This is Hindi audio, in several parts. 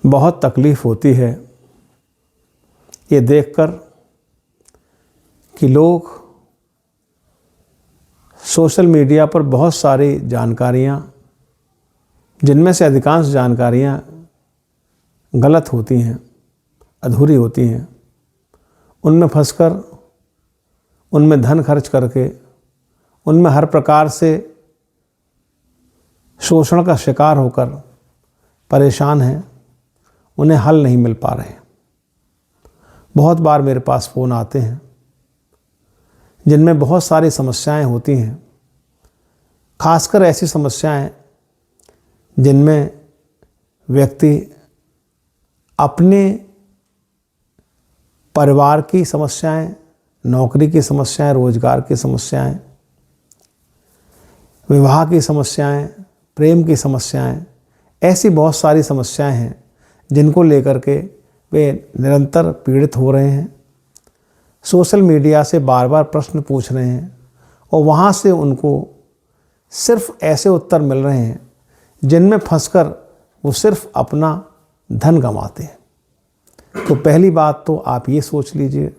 बहुत तकलीफ़ होती है ये देखकर कि लोग सोशल मीडिया पर बहुत सारी जानकारियाँ, जिनमें से अधिकांश जानकारियाँ गलत होती हैं, अधूरी होती हैं, उनमें फंसकर, उनमें धन खर्च करके, उनमें हर प्रकार से शोषण का शिकार होकर परेशान हैं, उन्हें हल नहीं मिल पा रहे। बहुत बार मेरे पास फ़ोन आते हैं जिनमें बहुत सारी समस्याएं होती हैं, खासकर ऐसी समस्याएं जिनमें व्यक्ति अपने परिवार की समस्याएं, नौकरी की समस्याएं, रोजगार की समस्याएं, विवाह की समस्याएं, प्रेम की समस्याएं, ऐसी बहुत सारी समस्याएं हैं जिनको लेकर के वे निरंतर पीड़ित हो रहे हैं। सोशल मीडिया से बार बार प्रश्न पूछ रहे हैं और वहाँ से उनको सिर्फ ऐसे उत्तर मिल रहे हैं जिनमें फंसकर वो सिर्फ अपना धन गंवाते हैं। तो पहली बात तो आप ये सोच लीजिए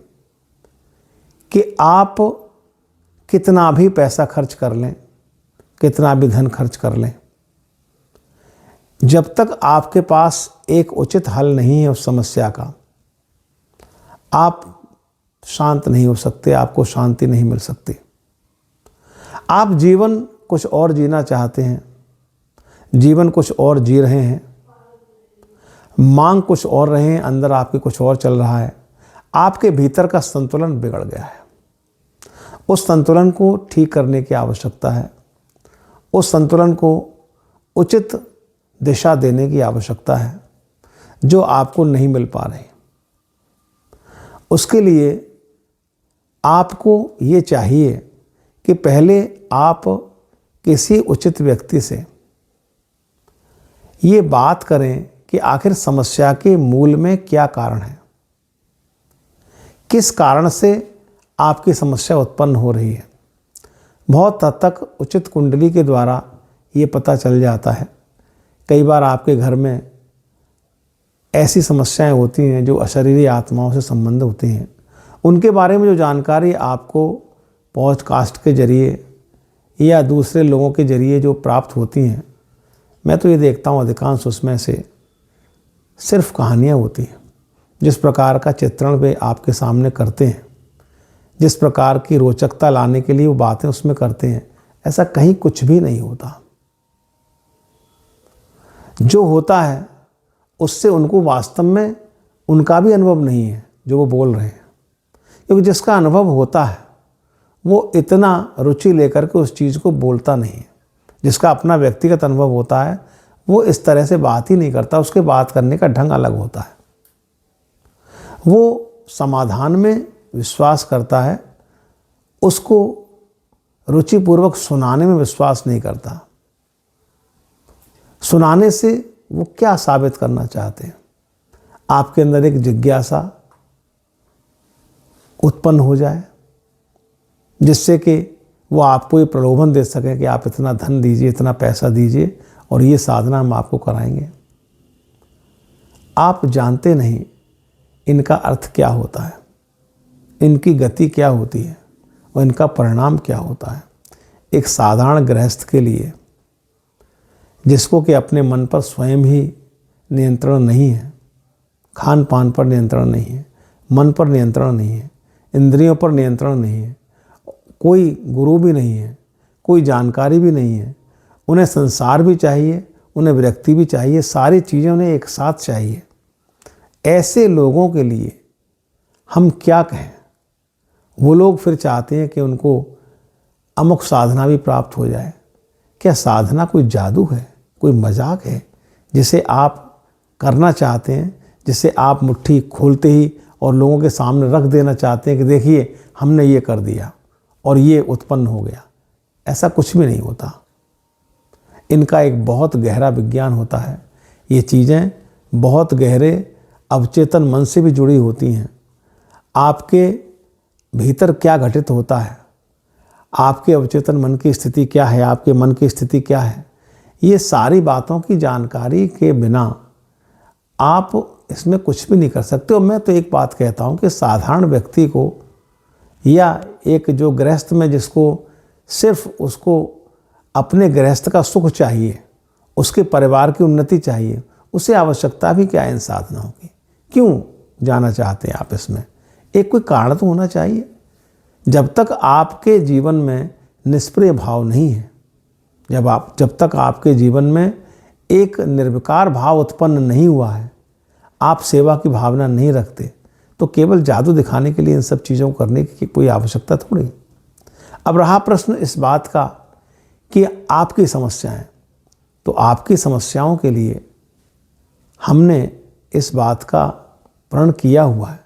कि आप कितना भी पैसा खर्च कर लें, कितना भी धन खर्च कर लें, जब तक आपके पास एक उचित हल नहीं है उस समस्या का, आप शांत नहीं हो सकते, आपको शांति नहीं मिल सकती। आप जीवन कुछ और जीना चाहते हैं, जीवन कुछ और जी रहे हैं, मांग कुछ और रहे हैं, अंदर आपके कुछ और चल रहा है, आपके भीतर का संतुलन बिगड़ गया है। उस संतुलन को ठीक करने की आवश्यकता है, उस संतुलन को उचित दिशा देने की आवश्यकता है जो आपको नहीं मिल पा रही। उसके लिए आपको ये चाहिए कि पहले आप किसी उचित व्यक्ति से ये बात करें कि आखिर समस्या के मूल में क्या कारण है, किस कारण से आपकी समस्या उत्पन्न हो रही है। बहुत हद तक उचित कुंडली के द्वारा ये पता चल जाता है। कई बार आपके घर में ऐसी समस्याएं होती हैं जो अशरीरी आत्माओं से संबंध होती हैं, उनके बारे में जो जानकारी आपको पॉडकास्ट के जरिए या दूसरे लोगों के जरिए जो प्राप्त होती हैं, मैं तो ये देखता हूँ अधिकांश उसमें से सिर्फ कहानियाँ होती हैं। जिस प्रकार का चित्रण वे आपके सामने करते हैं, जिस प्रकार की रोचकता लाने के लिए वो बातें उसमें करते हैं, ऐसा कहीं कुछ भी नहीं होता। जो होता है उससे उनको वास्तव में उनका भी अनुभव नहीं है जो वो बोल रहे हैं, क्योंकि जिसका अनुभव होता है वो इतना रुचि लेकर के उस चीज़ को बोलता नहीं है। जिसका अपना व्यक्तिगत अनुभव होता है वो इस तरह से बात ही नहीं करता, उसके बात करने का ढंग अलग होता है। वो समाधान में विश्वास करता है, उसको रुचिपूर्वक सुनाने में विश्वास नहीं करता। सुनाने से वो क्या साबित करना चाहते हैं? आपके अंदर एक जिज्ञासा उत्पन्न हो जाए जिससे कि वो आपको ये प्रलोभन दे सकें कि आप इतना धन दीजिए, इतना पैसा दीजिए और ये साधना हम आपको कराएंगे। आप जानते नहीं इनका अर्थ क्या होता है, इनकी गति क्या होती है और इनका परिणाम क्या होता है। एक साधारण गृहस्थ के लिए, जिसको कि अपने मन पर स्वयं ही नियंत्रण नहीं है, खान पान पर नियंत्रण नहीं है, मन पर नियंत्रण नहीं है, इंद्रियों पर नियंत्रण नहीं है, कोई गुरु भी नहीं है, कोई जानकारी भी नहीं है, उन्हें संसार भी चाहिए, उन्हें विरक्ति भी चाहिए, सारी चीज़ें उन्हें एक साथ चाहिए। ऐसे लोगों के लिए हम क्या कहें? वो लोग फिर चाहते हैं कि उनको अमुक साधना भी प्राप्त हो जाए। क्या साधना कोई जादू है, कोई मजाक है जिसे आप करना चाहते हैं, जिसे आप मुट्ठी खोलते ही और लोगों के सामने रख देना चाहते हैं कि देखिए हमने ये कर दिया और ये उत्पन्न हो गया? ऐसा कुछ भी नहीं होता। इनका एक बहुत गहरा विज्ञान होता है। ये चीज़ें बहुत गहरे अवचेतन मन से भी जुड़ी होती हैं। आपके भीतर क्या घटित होता है, आपके अवचेतन मन की स्थिति क्या है, आपके मन की स्थिति क्या है, ये सारी बातों की जानकारी के बिना आप इसमें कुछ भी नहीं कर सकते। और मैं तो एक बात कहता हूँ कि साधारण व्यक्ति को या एक जो गृहस्थ में जिसको सिर्फ उसको अपने गृहस्थ का सुख चाहिए, उसके परिवार की उन्नति चाहिए, उसे आवश्यकता भी क्या इन साधनों की? क्यों जाना चाहते हैं आप इसमें? एक कोई कारण तो होना चाहिए। जब तक आपके जीवन में निष्प्रिय भाव नहीं है, जब तक आपके जीवन में एक निर्विकार भाव उत्पन्न नहीं हुआ है, आप सेवा की भावना नहीं रखते, तो केवल जादू दिखाने के लिए इन सब चीज़ों को करने की कोई आवश्यकता थोड़ी। अब रहा प्रश्न इस बात का कि आपकी समस्याएं, तो आपकी समस्याओं के लिए हमने इस बात का प्रण किया हुआ है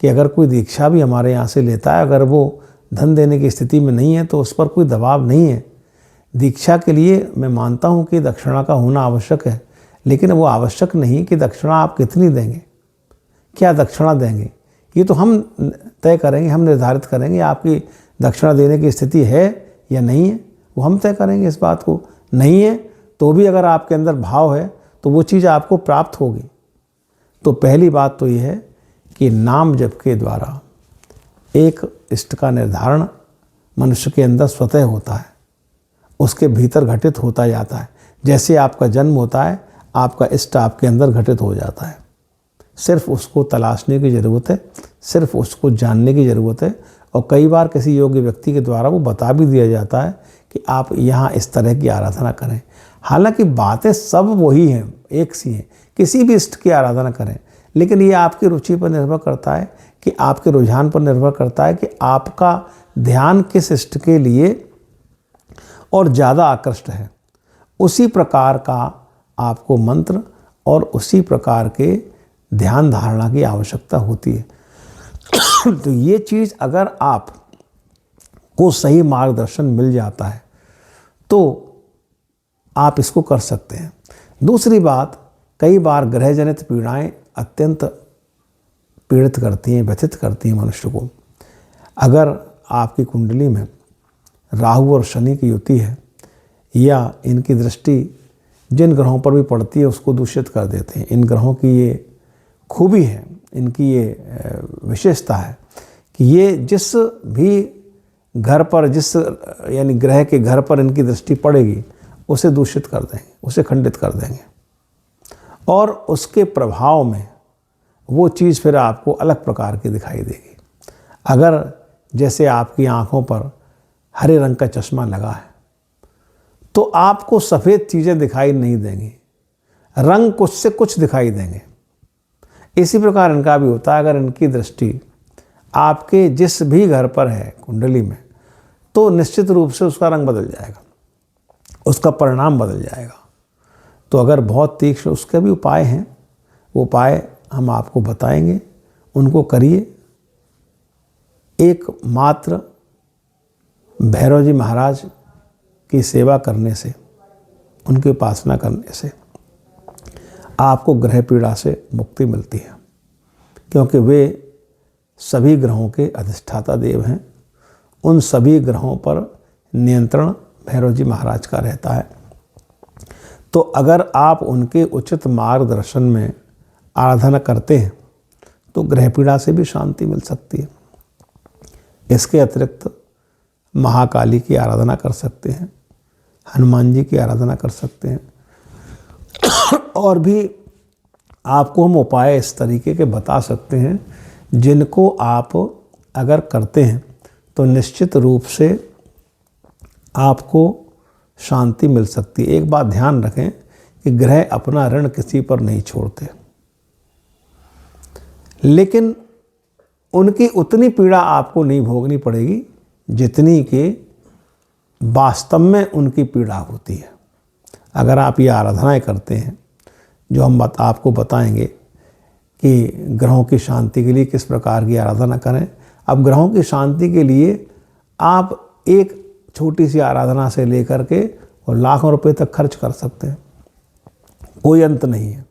कि अगर कोई दीक्षा भी हमारे यहाँ से लेता है, अगर वो धन देने की स्थिति में नहीं है तो उस पर कोई दबाव नहीं है। दीक्षा के लिए मैं मानता हूँ कि दक्षिणा का होना आवश्यक है, लेकिन वो आवश्यक नहीं कि दक्षिणा आप कितनी देंगे, क्या दक्षिणा देंगे, ये तो हम तय करेंगे, हम निर्धारित करेंगे। आपकी दक्षिणा देने की स्थिति है या नहीं है, वो हम तय करेंगे इस बात को। नहीं है तो भी अगर आपके अंदर भाव है तो वो चीज़ आपको प्राप्त होगी। तो पहली बात तो ये है कि नाम जप के द्वारा एक इष्ट का निर्धारण मनुष्य के अंदर स्वतः होता है, उसके भीतर घटित होता जाता है। जैसे आपका जन्म होता है, आपका इष्ट आपके अंदर घटित हो जाता है। सिर्फ उसको तलाशने की ज़रूरत है, सिर्फ उसको जानने की ज़रूरत है। और कई बार किसी योग्य व्यक्ति के द्वारा वो बता भी दिया जाता है कि आप यहाँ इस तरह की आराधना करें। हालांकि बातें सब वही हैं, एक सी हैं, किसी भी इष्ट की आराधना करें, लेकिन ये आपकी रुचि पर निर्भर करता है, कि आपके रुझान पर निर्भर करता है कि आपका ध्यान किस इष्ट के लिए और ज़्यादा आकृष्ट है। उसी प्रकार का आपको मंत्र और उसी प्रकार के ध्यान धारणा की आवश्यकता होती है। तो ये चीज़ अगर आप को सही मार्गदर्शन मिल जाता है तो आप इसको कर सकते हैं। दूसरी बात, कई बार ग्रहजनित पीड़ाएं अत्यंत पीड़ित करती हैं, व्यथित करती हैं मनुष्य को। अगर आपकी कुंडली में राहु और शनि की युति है या इनकी दृष्टि जिन ग्रहों पर भी पड़ती है उसको दूषित कर देते हैं। इन ग्रहों की ये खूबी है, इनकी ये विशेषता है कि ये जिस भी घर पर, जिस यानी ग्रह के घर पर इनकी दृष्टि पड़ेगी उसे दूषित कर देंगे, उसे खंडित कर देंगे, और उसके प्रभाव में वो चीज़ फिर आपको अलग प्रकार की दिखाई देगी। अगर जैसे आपकी आँखों पर हरे रंग का चश्मा लगा है तो आपको सफ़ेद चीज़ें दिखाई नहीं देंगी, रंग कुछ से कुछ दिखाई देंगे। इसी प्रकार इनका भी होता है। अगर इनकी दृष्टि आपके जिस भी घर पर है कुंडली में, तो निश्चित रूप से उसका रंग बदल जाएगा, उसका परिणाम बदल जाएगा। तो अगर बहुत तीक्ष्ण उसके भी उपाय हैं, वो उपाय हम आपको बताएंगे, उनको करिए। एक मात्र भैरव जी महाराज की सेवा करने से, उनकी उपासना करने से आपको ग्रह पीड़ा से मुक्ति मिलती है, क्योंकि वे सभी ग्रहों के अधिष्ठाता देव हैं। उन सभी ग्रहों पर नियंत्रण भैरव जी महाराज का रहता है। तो अगर आप उनके उचित मार्गदर्शन में आराधना करते हैं तो ग्रह पीड़ा से भी शांति मिल सकती है। इसके अतिरिक्त महाकाली की आराधना कर सकते हैं, हनुमान जी की आराधना कर सकते हैं, और भी आपको हम उपाय इस तरीके के बता सकते हैं जिनको आप अगर करते हैं तो निश्चित रूप से आपको शांति मिल सकती है। एक बात ध्यान रखें कि ग्रह अपना ऋण किसी पर नहीं छोड़ते, लेकिन उनकी उतनी पीड़ा आपको नहीं भोगनी पड़ेगी जितनी कि वास्तव में उनकी पीड़ा होती है। अगर आप ये आराधनाएं करते हैं जो हम आपको बताएंगे कि ग्रहों की शांति के लिए किस प्रकार की आराधना करें। अब ग्रहों की शांति के लिए आप एक छोटी सी आराधना से लेकर के और लाखों रुपए तक खर्च कर सकते हैं, कोई अंत नहीं है।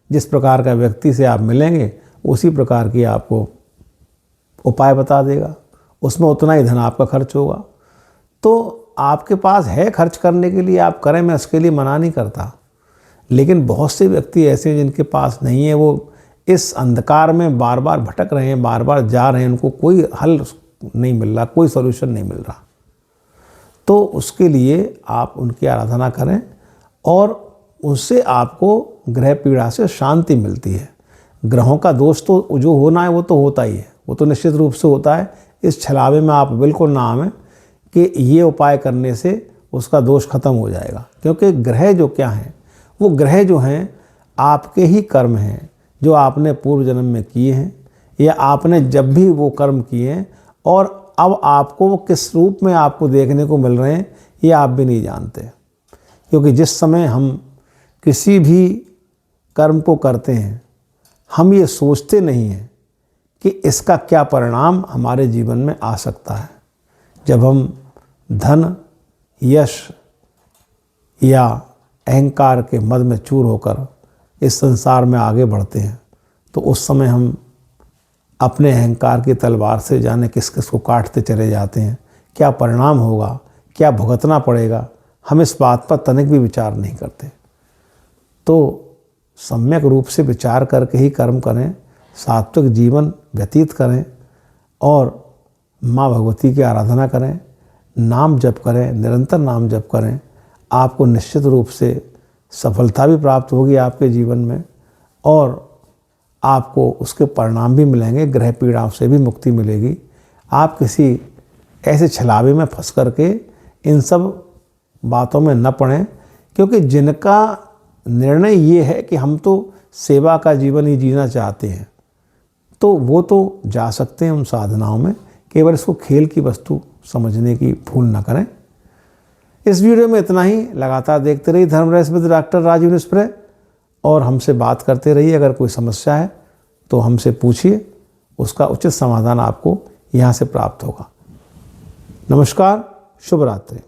जिस प्रकार का व्यक्ति से आप मिलेंगे उसी प्रकार की आपको उपाय बता देगा, उसमें उतना ही धन आपका खर्च होगा। तो आपके पास है खर्च करने के लिए, आप करें, मैं उसके लिए मना नहीं करता, लेकिन बहुत से व्यक्ति ऐसे हैं जिनके पास नहीं है, वो इस अंधकार में बार बार भटक रहे हैं, बार बार जा रहे हैं, उनको कोई हल नहीं मिल रहा, कोई सॉल्यूशन नहीं मिल रहा। तो उसके लिए आप उनकी आराधना करें और उससे आपको ग्रह पीड़ा से शांति मिलती है। ग्रहों का दोष तो जो होना है वो तो होता ही है, वो तो निश्चित रूप से होता है। इस छलावे में आप बिल्कुल ना आवें कि ये उपाय करने से उसका दोष खत्म हो जाएगा, क्योंकि ग्रह जो क्या हैं, वो ग्रह जो हैं आपके ही कर्म हैं जो आपने पूर्व जन्म में किए हैं, या आपने जब भी वो कर्म किए हैं और अब आपको वो किस रूप में आपको देखने को मिल रहे हैं ये आप भी नहीं जानते। क्योंकि जिस समय हम किसी भी कर्म को करते हैं हम ये सोचते नहीं हैं कि इसका क्या परिणाम हमारे जीवन में आ सकता है। जब हम धन, यश या अहंकार के मद में चूर होकर इस संसार में आगे बढ़ते हैं तो उस समय हम अपने अहंकार की तलवार से जाने किस किस को काटते चले जाते हैं। क्या परिणाम होगा, क्या भुगतना पड़ेगा, हम इस बात पर तनिक भी विचार नहीं करते। तो सम्यक रूप से विचार करके ही कर्म करें, सात्विक जीवन व्यतीत करें और माँ भगवती की आराधना करें, नाम जप करें, निरंतर नाम जप करें। आपको निश्चित रूप से सफलता भी प्राप्त होगी आपके जीवन में और आपको उसके परिणाम भी मिलेंगे, ग्रह पीड़ाओं से भी मुक्ति मिलेगी। आप किसी ऐसे छलावे में फंस करके इन सब बातों में न पड़ें, क्योंकि जिनका निर्णय ये है कि हम तो सेवा का जीवन ही जीना चाहते हैं तो वो तो जा सकते हैं उन साधनाओं में। केवल इसको खेल की वस्तु समझने की भूल न करें। इस वीडियो में इतना ही। लगातार देखते रहिए धर्म रहस्य विद डॉक्टर राजीव निस्प्रे और हमसे बात करते रहिए। अगर कोई समस्या है तो हमसे पूछिए, उसका उचित समाधान आपको यहाँ से प्राप्त होगा। नमस्कार, शुभ रात्रि।